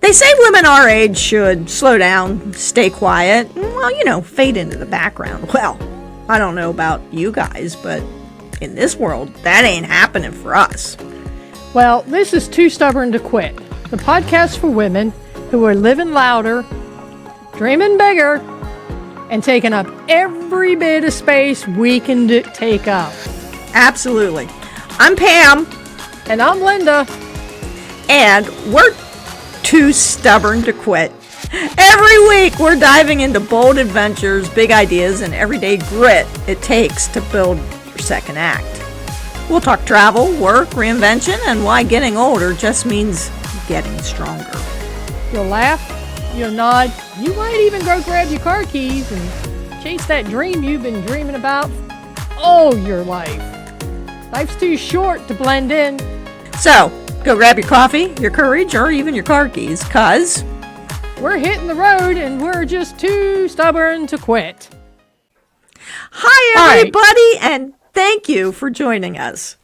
They say women our age should slow down, stay quiet, well, fade into the background. Well, I don't know about you guys, but in this world, that ain't happening for us. Well, this is Too Stubborn to Quit, the podcast for women who are living louder, dreaming bigger, and taking up every bit of space we can take up. Absolutely. I'm Pam. And I'm Linda. And we're too stubborn to quit. Every week we're diving into bold adventures, big ideas, and everyday grit it takes to build your second act. We'll talk travel, work, reinvention, and why getting older just means getting stronger. You'll laugh, you'll nod, you might even go grab your car keys and chase that dream you've been dreaming about all your life. Life's too short to blend in. So, go grab your coffee, your courage, or even your car keys, cause we're hitting the road and we're just too stubborn to quit. Hi, everybody, and thank you for joining us.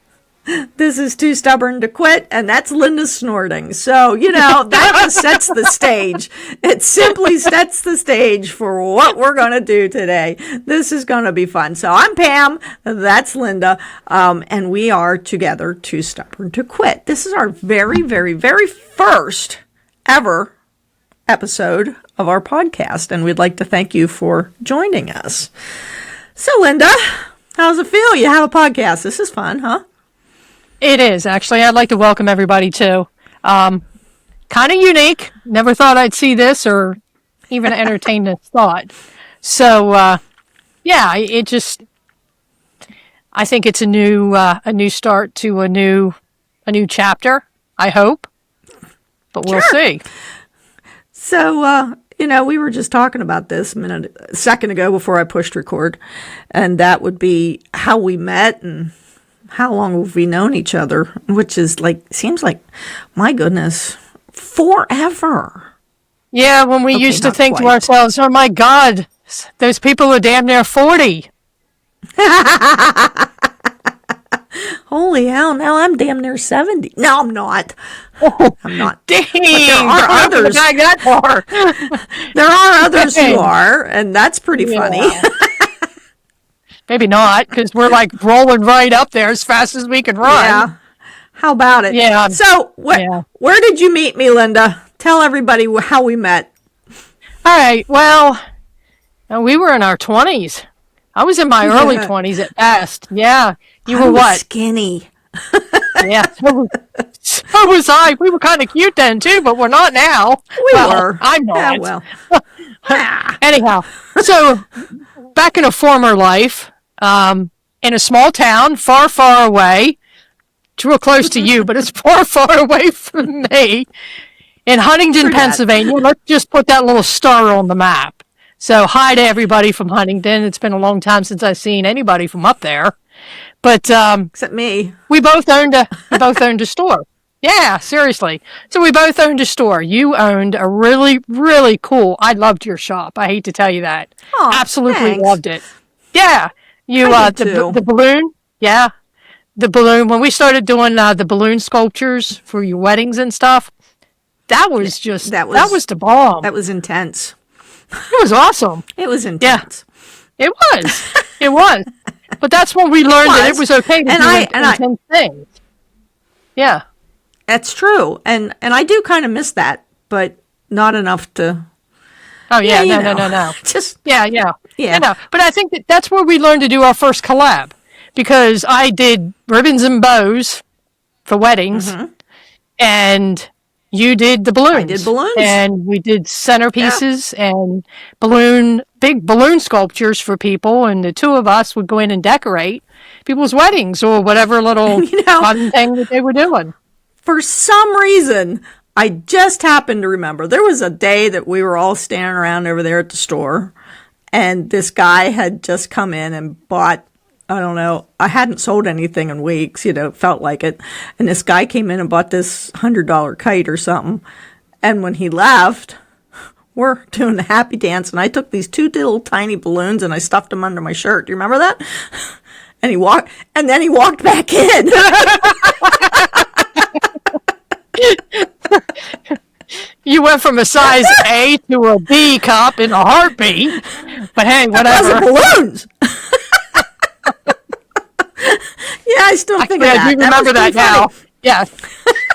This is Too Stubborn to Quit, and that's Linda snorting. So, that just sets the stage. It simply sets the stage for what we're going to do today. This is going to be fun. So, I'm Pam, that's Linda, and we are together Too Stubborn to Quit. This is our very, very, very first ever episode of our podcast, and we'd like to thank you for joining us. So, Linda, how's it feel? You have a podcast. This is fun, huh? It is, actually. I'd like to welcome everybody, too. Kind of unique. Never thought I'd see this or even entertain this thought. So, it just, I think it's a new start to a new chapter, I hope. But we'll see. So, we were just talking about this a second ago before I pushed record, and that would be how we met and how long have we known each other, which is seems like, my goodness, forever. Yeah, when we used to think to ourselves, oh my God, those people are damn near 40. Holy hell, now I'm damn near 70. No, I'm not. I'm not. Dang, but there are others. That far. There are others who are, and that's pretty funny. Maybe not, because we're rolling right up there as fast as we can run. Yeah. How about it? Yeah. So, where did you meet me, Linda? Tell everybody how we met. All right. Well, we were in our 20s. I was in my early 20s at best. Yeah. You were what? Skinny. Yeah. So was I. We were kind of cute then, too, but we're not now. We were. I'm not. Yeah, well. Anyhow, so back in a former life, in a small town, far, far away, real close to you, but it's far, far away from me, in Huntington, Pennsylvania. Let's just put that little star on the map. So hi to everybody from Huntington. It's been a long time since I've seen anybody from up there. But except me. We both owned a store. Yeah, seriously. So we both owned a store. You owned a really, really cool. I loved your shop. I hate to tell you that. Oh, absolutely loved it. Yeah. You the balloon. Yeah. The balloon. When we started doing the balloon sculptures for your weddings and stuff, that was the bomb. That was intense. It was awesome. It was intense. Yeah. It was. But that's when we learned that it was okay to do intense things. Yeah. That's true. And I do kind of miss that, but not enough to... Oh, yeah. No. Just... Yeah. But I think that's where we learned to do our first collab. Because I did ribbons and bows for weddings. Mm-hmm. And you did the balloons. I did balloons. And we did centerpieces and big balloon sculptures for people. And the two of us would go in and decorate people's weddings or whatever little fun thing that they were doing. For some reason, I just happened to remember. There was a day that we were all standing around over there at the store. And this guy had just come in and bought, I don't know, I hadn't sold anything in weeks, felt like it. And this guy came in and bought this $100 kite or something. And when he left, we're doing the happy dance. And I took these two little tiny balloons and I stuffed them under my shirt. Do you remember that? And then he walked back in. You went from a size A to a B cup in a heartbeat. But hey, whatever. Balloons. Yeah, I still think of that. I do remember that now. Yeah.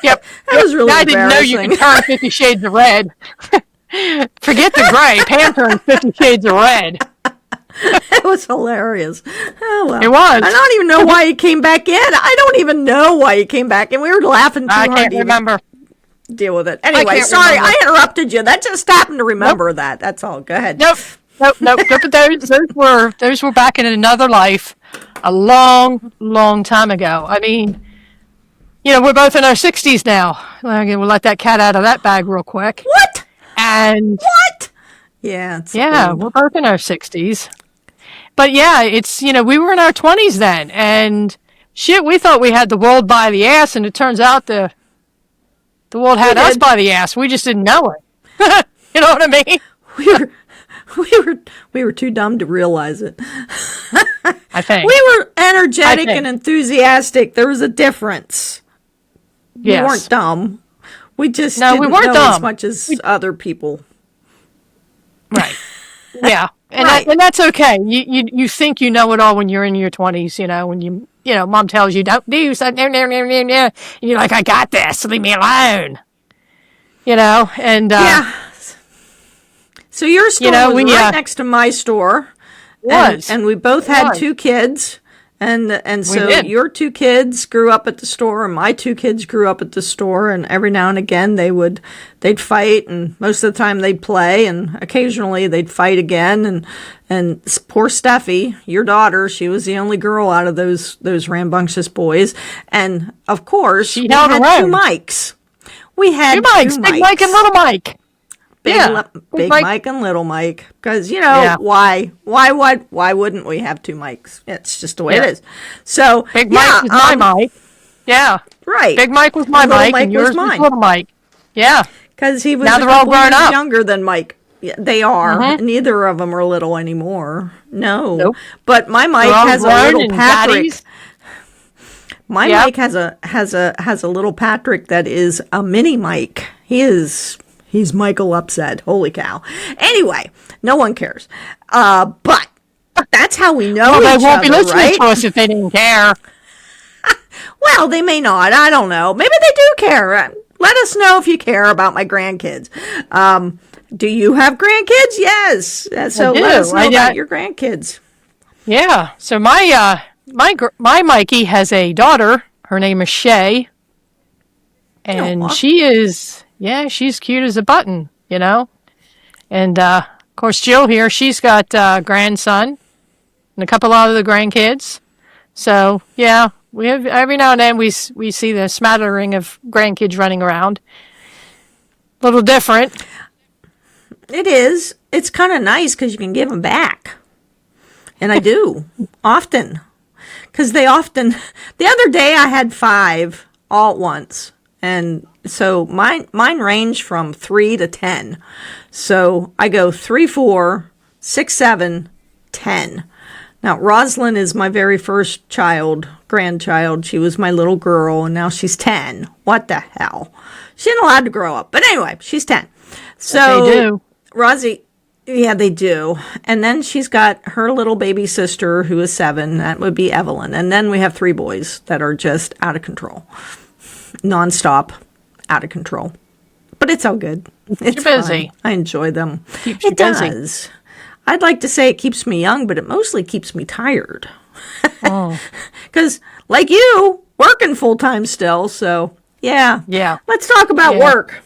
Yep. That was really I didn't know you could turn 50 Shades of Red. Forget the gray. Pam turned 50 Shades of Red. It was hilarious. Oh, well. It was. I don't even know why he came back in. I don't even know why he came back in. We were laughing too hard I can't remember. Deal with it. Anyway, sorry, I interrupted you. That just happened to remember that. That's all. Go ahead. Nope. But those were back in another life a long, long time ago. I mean, we're both in our 60s now. We'll let that cat out of that bag real quick. What? And what? Yeah. We're both in our 60s. But yeah, it's, we were in our 20s then. And shit, we thought we had the world by the ass, and it turns out the world had us by the ass. We just didn't know it. You know what I mean? We were too dumb to realize it. I think. We were energetic and enthusiastic. There was a difference. Yes. We weren't dumb. We just didn't we weren't know dumb. as much as other people. Right. Yeah. And Right. and that's okay. You think you know it all when you're in your 20s, when mom tells you don't do something, and you're like, I got this, leave me alone. And yeah. So your store was right next to my store. And we both had two kids. And so your two kids grew up at the store, and my two kids grew up at the store, and every now and again they'd fight, and most of the time they'd play, and occasionally they'd fight again, and poor Steffi, your daughter, she was the only girl out of those rambunctious boys, and of course we had two mics. We had two mics, Big Mike and Little Mike. Big Mike and Little Mike, because why wouldn't we have two mics? It's just the way it is. So Big Mike was my mic. Yeah, right. Big Mike was my mic, and yours was Little Mike. Yeah, because he was now they're all grown up, younger than Mike. Yeah, they are. Mm-hmm. Neither of them are little anymore. No, nope. But my mic has a little Patrick. My mic has a little Patrick that is a mini mic. He's Michael Upset. Holy cow. Anyway, no one cares. But that's how we know each other, right? They won't be listening to us if they didn't care. Well, they may not. I don't know. Maybe they do care. Let us know if you care about my grandkids. Do you have grandkids? Yes. So let us know about your grandkids. Yeah. So my Mikey has a daughter. Her name is Shay. And she is... Yeah, she's cute as a button, And, of course, Jill here, she's got a grandson and a couple of other grandkids. So, yeah, we have every now and then we see the smattering of grandkids running around. A little different. It is. It's kind of nice because you can give them back. And I do, often. Because the other day I had 5 all at once. And so mine range from 3 to 10. So I go 3, 4, 6, 7, 10. Now, Rosalind is my very first grandchild. She was my little girl, and now she's 10. What the hell? She ain't allowed to grow up. But anyway, she's 10. So they do. Rosie, yeah, they do. And then she's got her little baby sister who is 7. That would be Evelyn. And then we have 3 boys that are just out of control. Nonstop, out of control, but it's all good. It's busy. Fun. I enjoy them. Keeps you busy. Does. I'd like to say it keeps me young, but it mostly keeps me tired. Because, like you, working full time still. So yeah. Let's talk about work.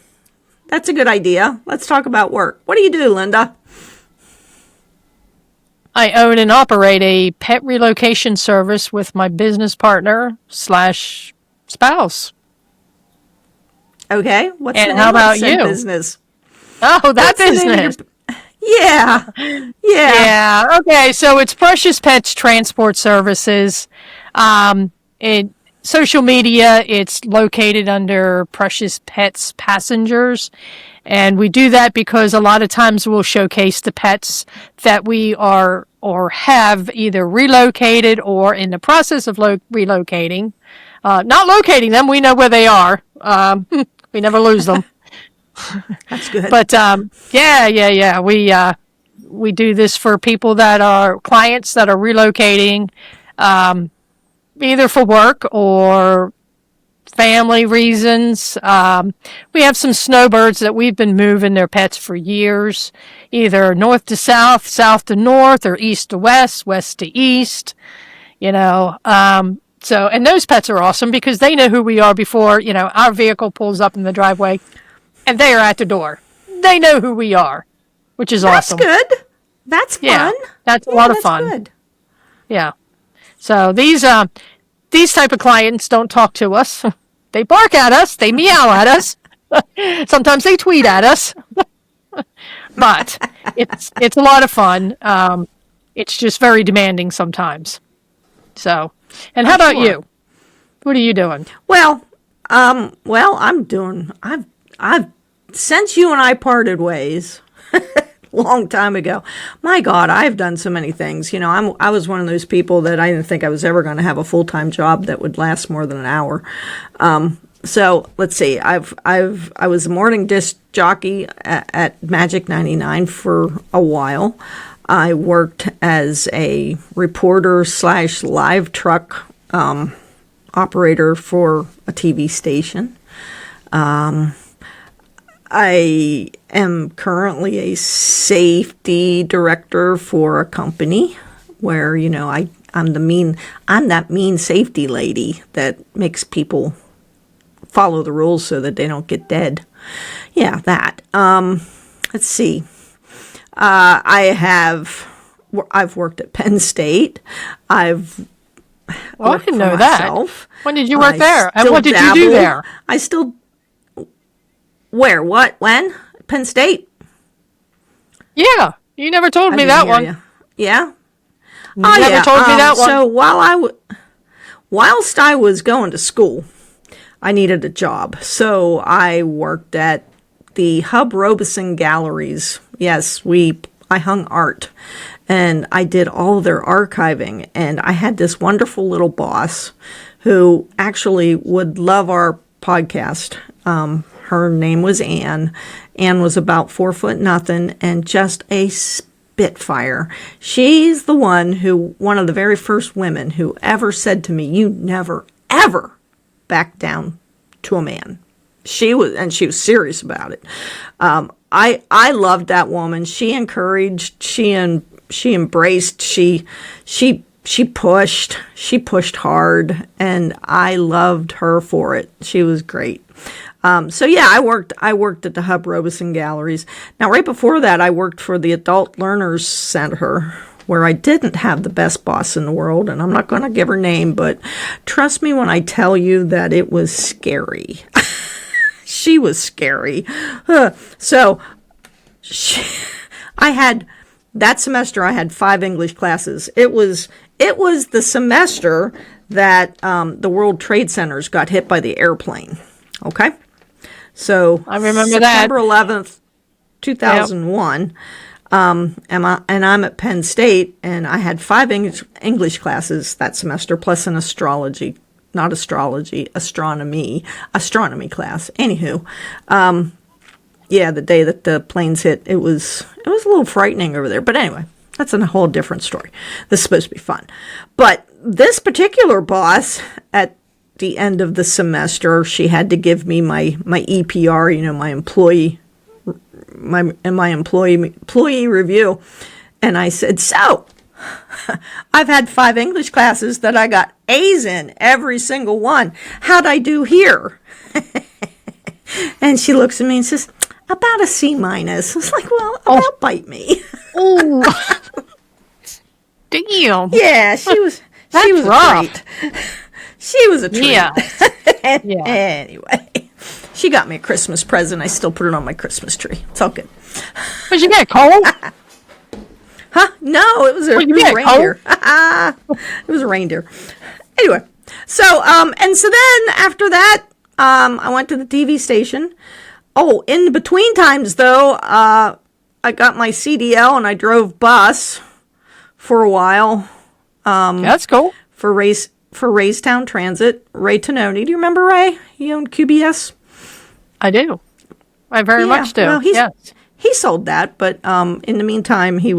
That's a good idea. Let's talk about work. What do you do, Linda? I own and operate a pet relocation service with my business partner / spouse. Okay. What's and the how about you? Business? Oh, that business. Yeah. Okay, so it's Precious Pets Transport Services. Social media, it's located under Precious Pets Passengers. And we do that because a lot of times we'll showcase the pets that we are or have either relocated or in the process of relocating. Not locating them, we know where they are. We never lose them. That's good. But yeah. We do this for people that are clients that are relocating, either for work or family reasons. We have some snowbirds that we've been moving their pets for years, either north to south, south to north, or east to west, west to east. So, and those pets are awesome because they know who we are before, our vehicle pulls up in the driveway and they are at the door. They know who we are, which is awesome. That's good. That's fun. Yeah, that's a lot of fun. Good. Yeah. So these type of clients don't talk to us. They bark at us. They meow at us. Sometimes they tweet at us. But it's a lot of fun. It's just very demanding sometimes. So, and how about you? What are you doing? Well, I'm doing. I've since you and I parted ways, long time ago. My God, I've done so many things. I was one of those people that I didn't think I was ever going to have a full-time job that would last more than an hour. So let's see. I was a morning disc jockey at Magic 99 for a while. I worked as a reporter / live truck operator for a TV station. I am currently a safety director for a company where, I'm that mean safety lady that makes people follow the rules so that they don't get dead. Yeah, that. Let's see. I've worked at Penn State. I didn't know that. When did you work there? And what did you do there? Where? What? When? Penn State. Yeah, you never told me that one. Yeah. You never told me that one. So whilst I was going to school, I needed a job. So I worked at the Hub Robeson Galleries. Yes, I hung art, and I did all their archiving. And I had this wonderful little boss who actually would love our podcast. Her name was Anne. Anne was about 4'0" and just a spitfire. She's the one of the very first women who ever said to me, "You never, ever back down to a man." She was serious about it. I loved that woman. She encouraged, she embraced, she pushed hard, and I loved her for it. She was great. So yeah, I worked at the Hub Robeson Galleries. Now, right before that, I worked for the Adult Learners Center, where I didn't have the best boss in the world, and I'm not going to give her name, but trust me when I tell you that it was scary. She was scary. So that semester I had 5 English classes. It was the semester that the World Trade Centers got hit by the airplane. Okay? So I remember September 11th, 2001. Yep. And I'm at Penn State, and I had 5 English classes that semester, plus an astronomy class. Anywho, the day that the planes hit, it was a little frightening over there. But anyway, that's a whole different story. This is supposed to be fun. But this particular boss, at the end of the semester, she had to give me my EPR, my employee review. And I said, "So, I've had 5 English classes that I got A's in, every single one. How'd I do here?" And she looks at me and says, "About a C minus." I was like, "Well, bite me." Oh, damn. Yeah, she was rough. Great. She was a treat. Yeah. Anyway, she got me a Christmas present. I still put it on my Christmas tree. It's all good. Did you get cold? Huh? No, it was a reindeer. It was a reindeer. Anyway, so and so then after that, I went to the TV station. Oh, in between times though, I got my CDL and I drove bus for a while. That's cool. For Raystown Transit. Ray Tononi. Do you remember Ray? He owned QBS. I do. I very much do. Well, yes. he sold that, but in the meantime, he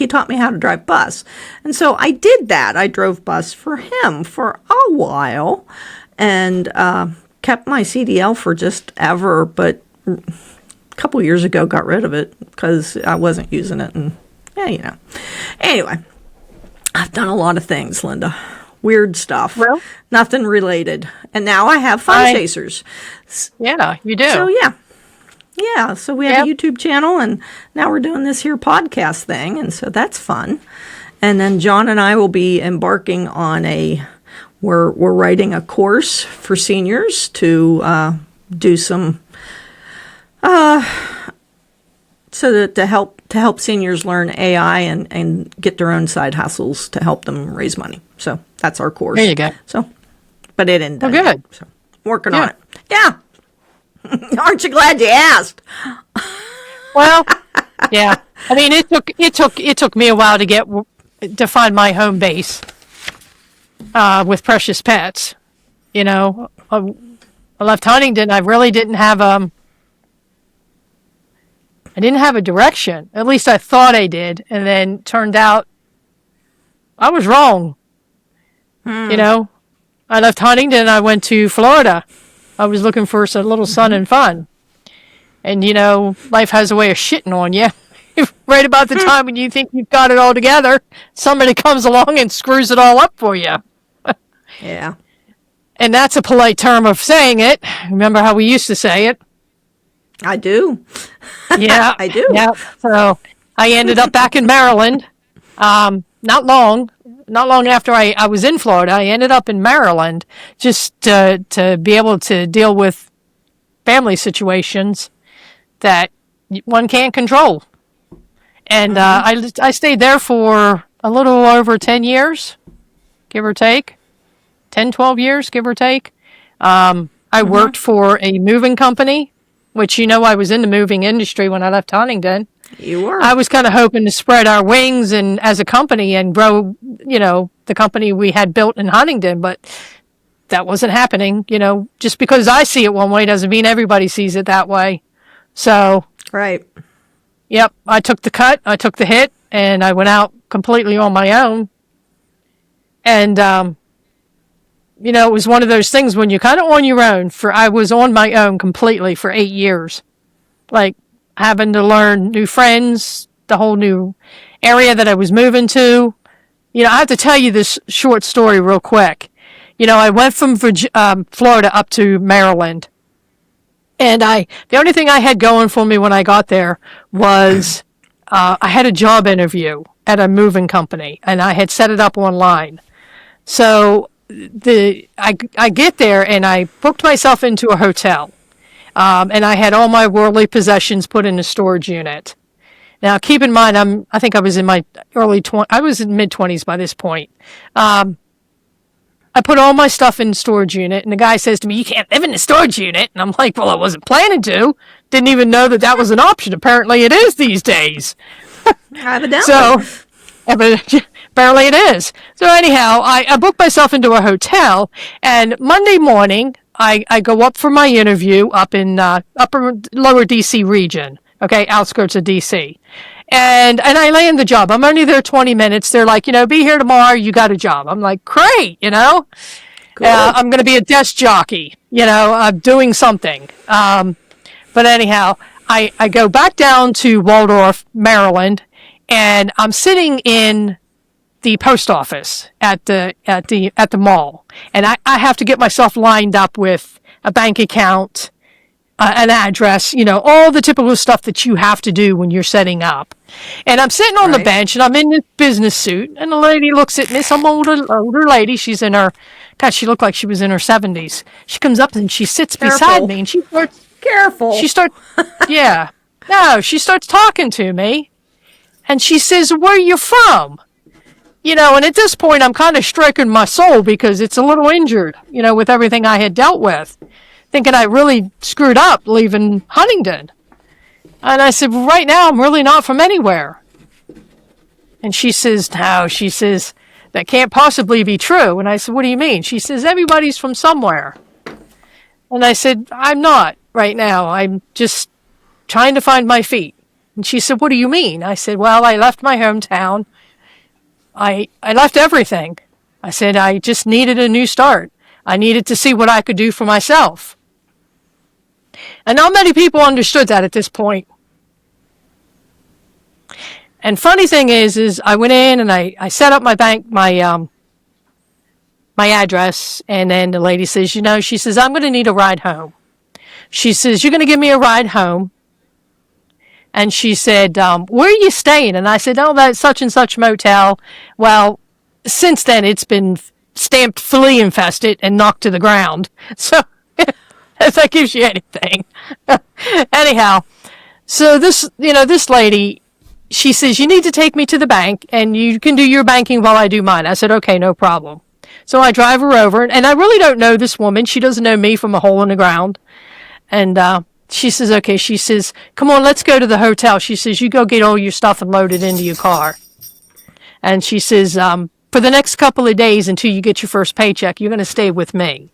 taught me how to drive bus, and so I did that. I drove bus for him for a while, and kept my CDL for just ever. But a couple years ago, got rid of it because I wasn't using it, and Anyway, I've done a lot of things, Linda. Weird stuff. Well, nothing related, and now I have fun chasers. Yeah, you do. So yeah, so we have a YouTube channel, and now we're doing this here podcast thing, and so that's fun. And then John and I will be embarking on we're writing a course for seniors to do some, so that to help seniors learn AI and get their own side hustles to help them raise money. So that's our course. There you go. So, but it isn't done good. yet, so working on it. Yeah. Aren't you glad you asked? Well, yeah. I mean, it took me a while to find my home base with precious pets. I left Huntington. I really didn't have I didn't have a direction. At least I thought I did, and then turned out I was wrong. I left Huntington. I went to Florida. I was looking for a little sun and fun. And, life has a way of shitting on you. Right about the time when you think you've got it all together, somebody comes along and screws it all up for you. Yeah. And that's a polite term of saying it. Remember how we used to say it? I do. Yeah. I do. Yeah. So I ended up back in Maryland. Not long after I was in Florida, I ended up in Maryland just to be able to deal with family situations that one can't control. And I stayed there for a little over 10 years, give or take. 10, 12 years, give or take. I worked for a moving company, which I was in the moving industry when I left Huntington. You were. I was kind of hoping to spread our wings and as a company and grow, the company we had built in Huntington, but that wasn't happening. Just because I see it one way doesn't mean everybody sees it that way. So, right. Yep, I took the cut, I took the hit, and I went out completely on my own. And, it was one of those things when you're kind of on your own. I was on my own completely for 8 years. Like, having to learn new friends, the whole new area that I was moving to. I have to tell you this short story real quick. I went from Florida up to Maryland. And the only thing I had going for me when I got there was I had a job interview at a moving company, and I had set it up online. So I get there, and I booked myself into a hotel. And I had all my worldly possessions put in a storage unit. Now, keep in mind, I think I was in my I was in mid-20s by this point. I put all my stuff in the storage unit, and the guy says to me, "You can't live in the storage unit." And I'm like, "Well, I wasn't planning to. Didn't even know that was an option. Apparently it is these days." Evidently. So, apparently it is. So anyhow, I booked myself into a hotel, and Monday morning, I go up for my interview up in lower DC region, okay, outskirts of DC. And I land the job. I'm only there 20 minutes. They're like, be here tomorrow. You got a job. I'm like, great, Cool. I'm going to be a desk jockey, I'm doing something. But anyhow, I go back down to Waldorf, Maryland, and I'm sitting in the post office at the mall, and I have to get myself lined up with a bank account, an address, all the typical stuff that you have to do when you're setting up. And I'm sitting on the bench, and I'm in this business suit, and the lady looks at me, some older lady. She's in her, God, she looked like she was in her 70s. She comes up and she sits beside me, and she starts. Careful. She starts. Yeah. No, she starts talking to me, and she says, "Where are you from?" And at this point, I'm kind of striking my soul because it's a little injured, with everything I had dealt with, thinking I really screwed up leaving Huntington. And I said, well, right now, I'm really not from anywhere. And she says, no, that can't possibly be true. And I said, what do you mean? She says, everybody's from somewhere. And I said, I'm not. right now. I'm just trying to find my feet. And she said, what do you mean? I said, well, I left my hometown. I left everything. I said, I just needed a new start. I needed to see what I could do for myself. And not many people understood that at this point. And funny thing is I went in and I set up my bank, my address. And then the lady says, she says, I'm going to need a ride home. She says, you're going to give me a ride home. And she said, where are you staying? And I said, oh, that's such and such motel. Well, since then it's been stamped flea infested and knocked to the ground. So if that gives you anything. Anyhow, so this lady, she says, you need to take me to the bank and you can do your banking while I do mine. I said, okay, no problem. So I drive her over and I really don't know this woman. She doesn't know me from a hole in the ground. And, she says, okay, she says, come on, let's go to the hotel. She says, you go get all your stuff and load it into your car. And she says, for the next couple of days until you get your first paycheck, you're going to stay with me.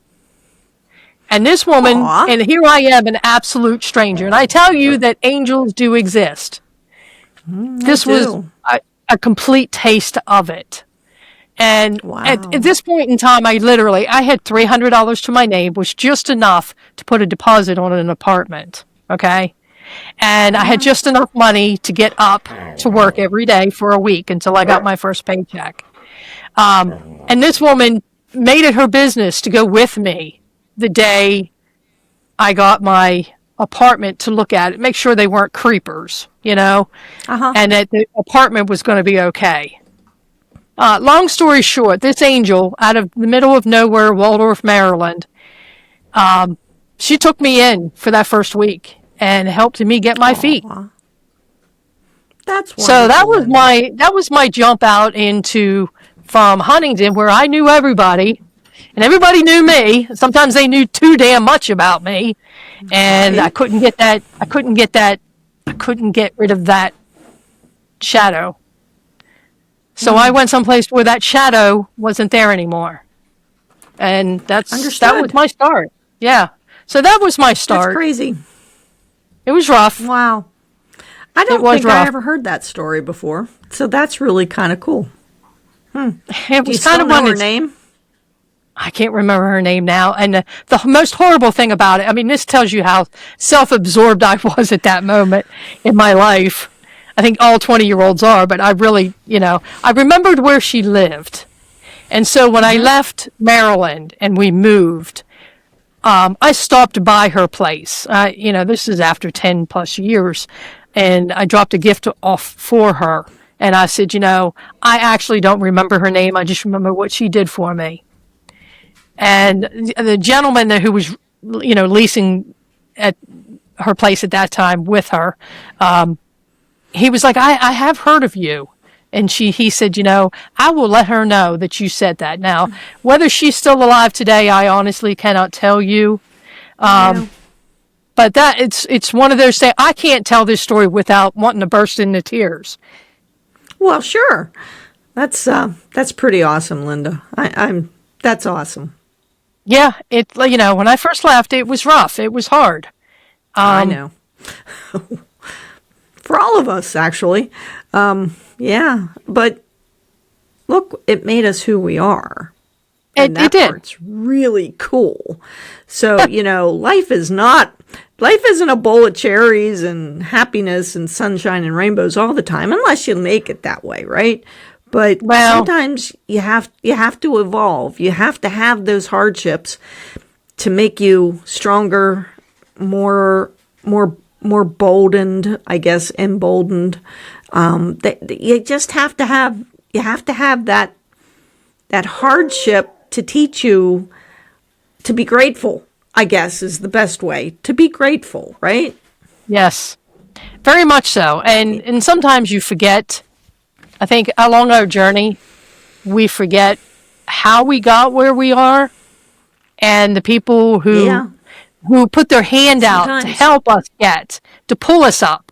And this woman, and here I am, an absolute stranger. And I tell you that angels do exist. This was a complete taste of it. And at this point in time, I had $300 to my name, which was just enough to put a deposit on an apartment. Okay. And I had just enough money to get up to work every day for a week until I got my first paycheck. And this woman made it her business to go with me the day I got my apartment to look at it, make sure they weren't creepers, and that the apartment was going to be okay. Long story short, this angel out of the middle of nowhere, Waldorf, Maryland, she took me in for that first week and helped me get my feet. That's wonderful. So that was my jump out from Huntington, where I knew everybody and everybody knew me. Sometimes they knew too damn much about me, and I couldn't get rid of that shadow. So I went someplace where that shadow wasn't there anymore. And that was my start. Yeah. So that was my start. That's crazy. It was rough. Wow. I don't think I ever heard that story before. So that's really kind of cool. It was kind of know her name? I can't remember her name now. And the most horrible thing about it, I mean, this tells you how self-absorbed I was at that moment in my life. I think all 20-year-olds are, but I really, I remembered where she lived. And so when I left Maryland and we moved, I stopped by her place. This is after 10 plus years, and I dropped a gift off for her. And I said, I actually don't remember her name. I just remember what she did for me. And the gentleman who was, leasing at her place at that time with her, he was like, I have heard of you. And he said, I will let her know that you said that. Now, whether she's still alive today, I honestly cannot tell you. But it's one of those things. I can't tell this story without wanting to burst into tears. Well, sure. That's pretty awesome, Linda. That's awesome. Yeah. When I first left, it was rough. It was hard. I know. For all of us, actually. Yeah, but look, it made us who we are. And that part's really cool. So, life isn't a bowl of cherries and happiness and sunshine and rainbows all the time, unless you make it that way, right? But sometimes you have to evolve. You have to have those hardships to make you stronger, more boldened, I guess, emboldened. You just have to have that hardship to teach you to be grateful, I guess, is the best way to be grateful, right? Yes, very much so. And sometimes you forget, I think along our journey, we forget how we got where we are, and the people who put their hand out to help us to pull us up,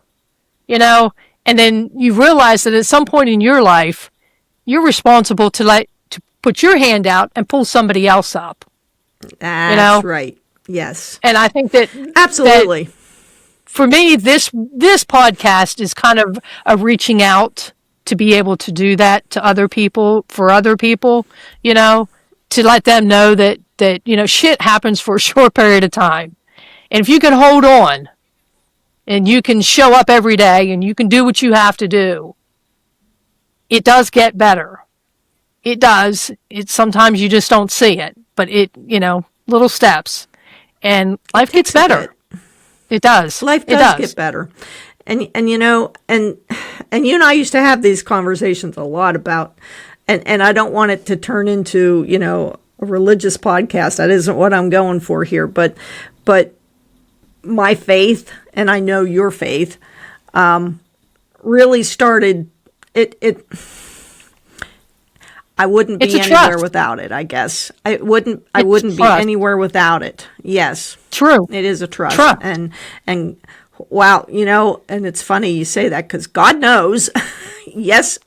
and then you realize that at some point in your life, you're responsible to put your hand out and pull somebody else up. That's right. Yes. And I think that Absolutely. that for me, this podcast is kind of a reaching out to be able to do that to other people, for other people, to let them know that shit happens for a short period of time. And if you can hold on and you can show up every day and you can do what you have to do, it does get better. It does. Sometimes you just don't see it, but little steps, and life gets better. It does. Life does get better. And you and you and I used to have these conversations a lot about, and I don't want it to turn into, a religious podcast. That isn't what I'm going for here, but my faith, and I know your faith, really started it. I wouldn't be anywhere without it, I guess. I wouldn't be anywhere without it. Yes. True. It is a trust. And wow, and it's funny you say that, because God knows, yes,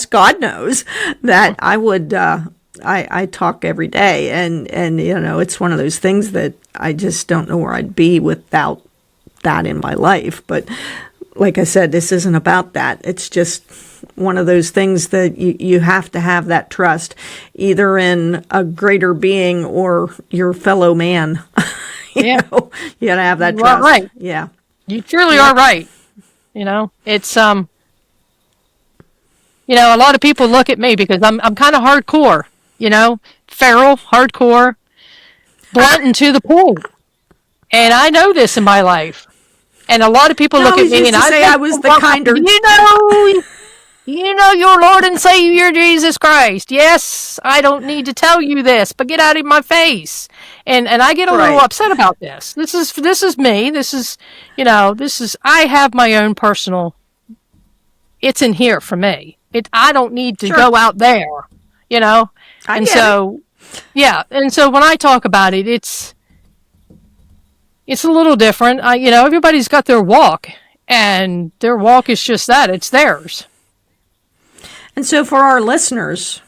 God knows that I would, I talk every day, and it's one of those things that I just don't know where I'd be without that in my life. But like I said, this isn't about that. It's just one of those things that you have to have that trust, either in a greater being or your fellow man. You gotta have that trust. Right. Yeah. You truly are right. It's a lot of people look at me because I'm kind of hardcore, feral, hardcore, blunt and to the point. And I know this in my life. And a lot of people look at me and I was the kinder. Your Lord and Savior Jesus Christ. Yes, I don't need to tell you this, but get out of my face. And I get a little upset about this. This is me. This is I have my own personal. It's in here for me. I don't need to go out there, And so when I talk about it, it's a little different. Everybody's got their walk, and their walk is just that. It's theirs. And so for our listeners,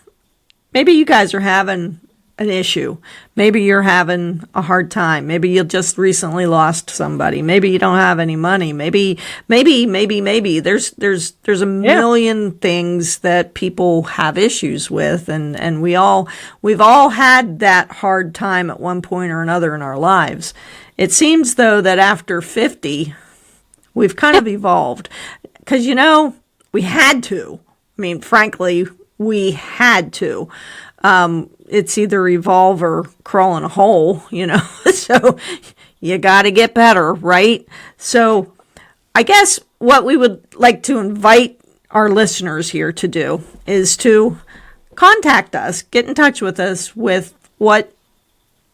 maybe you guys are having an issue. Maybe you're having a hard time. Maybe you just recently lost somebody. Maybe you don't have any money. Maybe. There's a million things that people have issues with, and we've all had that hard time at one point or another in our lives. It seems, though, that after 50, we've kind of evolved. Because, we had to. I mean, frankly, we had to. It's either evolve or crawl in a hole, So you got to get better, right? So I guess what we would like to invite our listeners here to do is to contact us, get in touch with us with what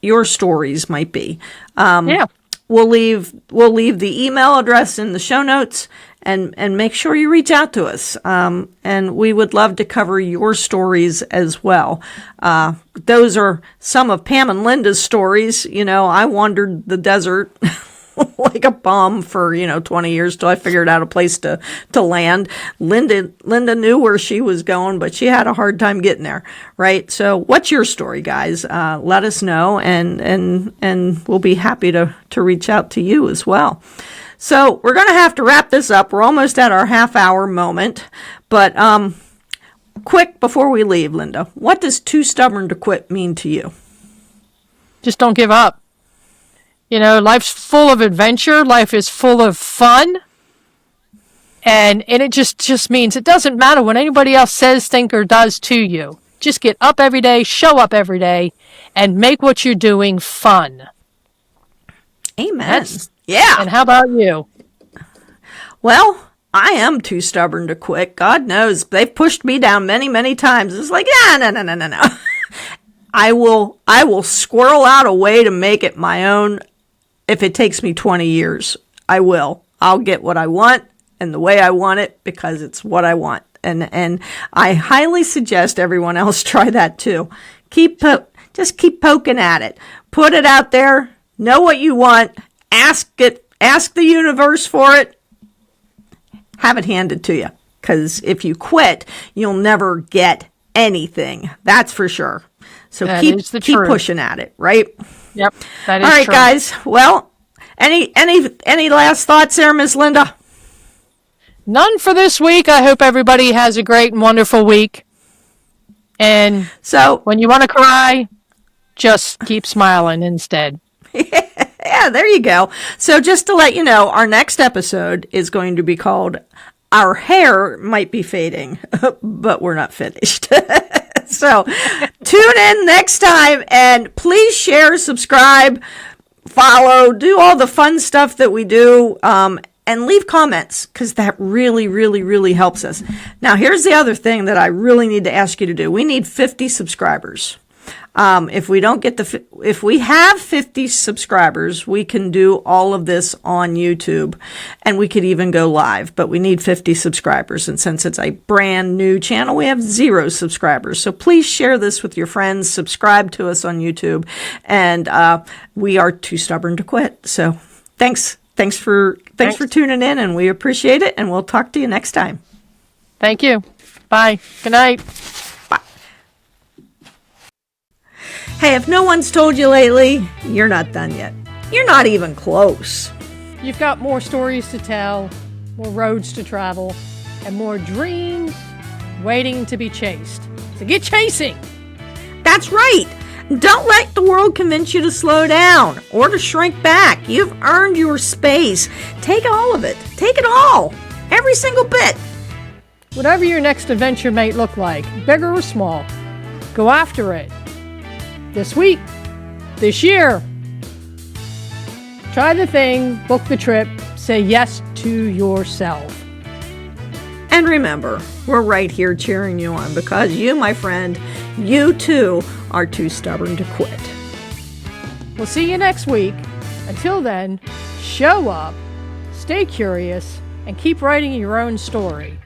your stories might be. We'll leave the email address in the show notes, and make sure you reach out to us. And we would love to cover your stories as well. Those are some of Pam and Linda's stories. I wandered the desert like a bum for, 20 years till I figured out a place to land. Linda knew where she was going, but she had a hard time getting there, right? So what's your story, guys? Let us know, and we'll be happy to reach out to you as well. So we're going to have to wrap this up. We're almost at our half-hour moment, but quick before we leave, Linda, what does too stubborn to quit mean to you? Just don't give up. Life's full of adventure. Life is full of fun. And it just means it doesn't matter what anybody else says, think, or does to you. Just get up every day, show up every day, and make what you're doing fun. Amen. Yeah. And how about you? Well, I am too stubborn to quit. God knows. They've pushed me down many, many times. It's like, no. I will squirrel out a way to make it my own. If it takes me 20 years, I will. I'll get what I want and the way I want it, because it's what I want. And I highly suggest everyone else try that too. Just keep poking at it. Put it out there. Know what you want. Ask the universe for it. Have it handed to you. Because if you quit, you'll never get anything. That's for sure. So That keep is the keep truth. pushing at it, right? Yep, that is All right, true. guys. Well, any last thoughts there, Miss Linda? None for this week. I hope everybody has a great and wonderful week. And So, when you want to cry, just keep smiling instead. yeah, there you go. So just to let you know, our next episode is going to be called Our Hair Might Be Fading, but We're Not Finished. So tune in next time, and please share, subscribe, follow, do all the fun stuff that we do, and leave comments, because that really, really, really helps us. Now, here's the other thing that I really need to ask you to do. We need 50 subscribers. If we have 50 subscribers, we can do all of this on YouTube, and we could even go live, but we need 50 subscribers. And since it's a brand new channel, we have 0 subscribers. So please share this with your friends, subscribe to us on YouTube, and we are too stubborn to quit. So thanks for tuning in, and we appreciate it, and we'll talk to you next time. Thank you. Bye. Good night. Hey, if no one's told you lately, you're not done yet. You're not even close. You've got more stories to tell, more roads to travel, and more dreams waiting to be chased. So get chasing. That's right. Don't let the world convince you to slow down or to shrink back. You've earned your space. Take all of it. Take it all. Every single bit. Whatever your next adventure may look like, big or small, go after it. This week, this year. Try the thing, book the trip, say yes to yourself. And remember, we're right here cheering you on, because you, my friend, you too are too stubborn to quit. We'll see you next week. Until then, show up, stay curious, and keep writing your own story.